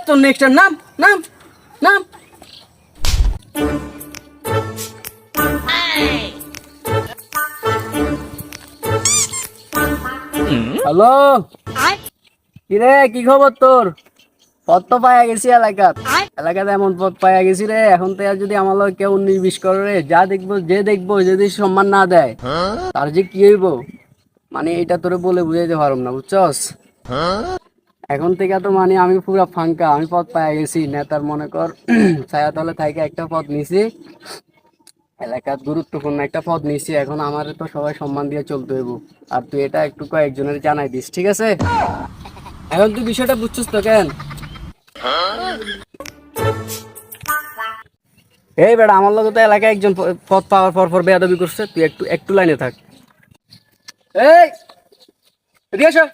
তোর নেক্সট নাম নাম নাম। হ্যালো, কিরে কি খবর তোর? পদ তো পাইয়া গেছি এলাকাতে এমন পদ পাইয়া গেছি রে। এখন তো আর যদি আমার লগে কেউ 19-20 করে রে, যা দেখবো যে দেখবো যদি সম্মান না দেয় তার যে কি হইব, মানে এটা তোরে বলে বুঝাইতে পারব না, বুঝছস? এখন থেকে তো মানে আমি পুরা ফাঙ্কা, আমি পদ পাইয়া গেছি নেতার, মনে কর ছায়া তলে থাইকা একটা পদ নিছি, এলাকার গুরুত্বপূর্ণ একটা পদ নিছি। এখন আমারে তো সবাই সম্মান দিয়ে চলতে হইব। আর তুই এটা একটু কয়েকজনের জানাই দিস, ঠিক আছে? এখন তুই বিষয়টা বুঝছিস তো কেন? এই বেটা, আমার লগে তো এলাকায় একজন পদ পাওয়ার পর বেয়াদবি করছে, তুই একটু একটু লাইনে থাক। এই এদিকে এসো।